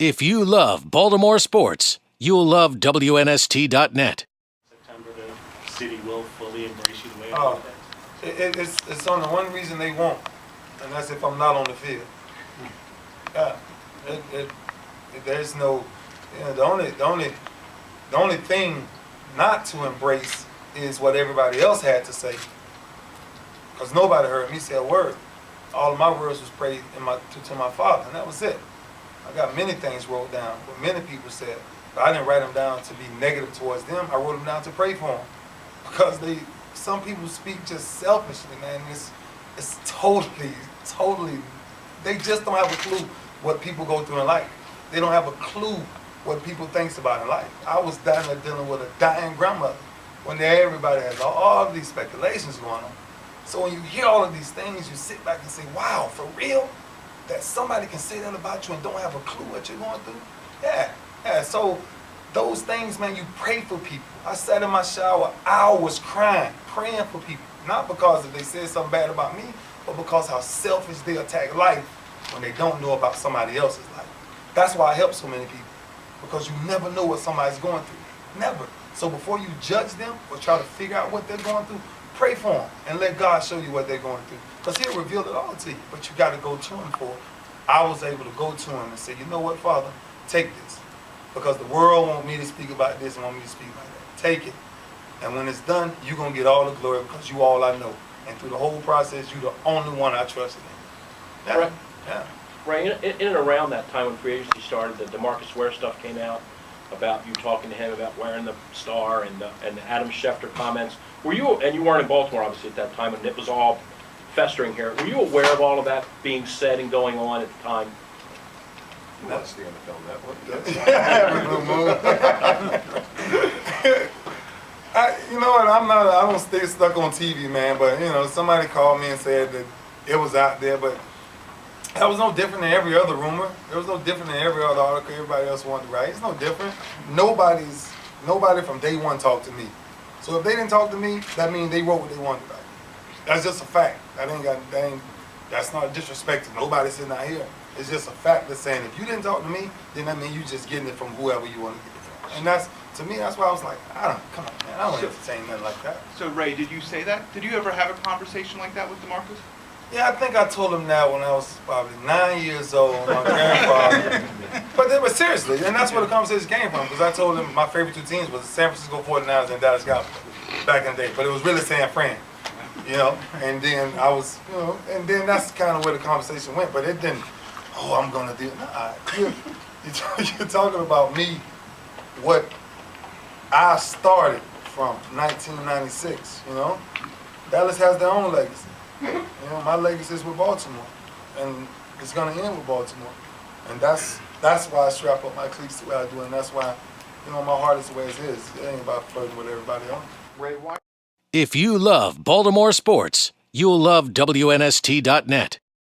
If you love Baltimore sports, you'll love WNST.net. September, the city will fully embrace you the way it Oh, is. it's on the one reason they won't, and that's if I'm not on the field. Yeah, there's no, the only thing not to embrace is what everybody else had to say, because nobody heard me say a word. All of my words was prayed to my Father, and that was it. I got many things wrote down, what many people said, but I didn't write them down to be negative towards them. I wrote them down to pray for them, because some people speak just selfishly, man. It's totally, they just don't have a clue what people go through in life. They don't have a clue what people thinks about in life. I was down there dealing with a dying grandmother when everybody has all of these speculations going on. So when you hear all of these things, you sit back and say, wow, for real? That somebody can say that about you and don't have a clue what you're going through? Yeah. So those things, man, you pray for people. I sat in my shower hours crying, praying for people. Not because if they said something bad about me, but because how selfish they attack life when they don't know about somebody else's life. That's why I help so many people, because you never know what somebody's going through. Never. So before you judge them or try to figure out what they're going through, pray for them and let God show you what they're going through. Because He'll reveal it all to you, but you got to go to Him for it. I was able to go to Him and say, you know what, Father, take this. Because the world want me to speak about this and want me to speak about that. Take it. And when it's done, you're going to get all the glory because you all I know. And through the whole process, you're the only one I trusted in. Yeah. Right. Yeah. Right, in and around that time when free agency started, the DeMarcus Ware stuff came out about you talking to him about wearing the star and the Adam Schefter comments. Were you, and you weren't in Baltimore obviously at that time, and it was all festering here. Were you aware of all of that being said and going on at the time? That's the NFL Network. You know what? I don't stay stuck on TV, man. But somebody called me and said that it was out there, but that was no different than every other rumor. It was no different than every other article everybody else wanted to write. It's no different. Nobody from day one talked to me. So if they didn't talk to me, that means they wrote what they wanted to write. That's just a fact. That's not disrespect to nobody sitting out here. It's just a fact that's saying if you didn't talk to me, then that means you just getting it from whoever you want to get it from. And to me, that's why I was like, come on, man, I don't entertain nothing like that. So Ray, did you say that? Did you ever have a conversation like that with DeMarcus? Yeah, I think I told him that when I was probably 9 years old, my grandfather. But seriously, and that's where the conversation came from, because I told him my favorite two teams was the San Francisco 49ers and Dallas Cowboys back in the day, but it was really San Fran, and then and then that's kind of where the conversation went, but it didn't, I'm going to do it. Nah, you're talking about me, what I started from 1996, Dallas has their own legacy. My legacy is with Baltimore, and it's going to end with Baltimore. And that's why I strap up my cleats the way I do, and that's why, my heart is the way it is. It ain't about flirting with everybody else. Ray, why? If you love Baltimore sports, you'll love WNST.net.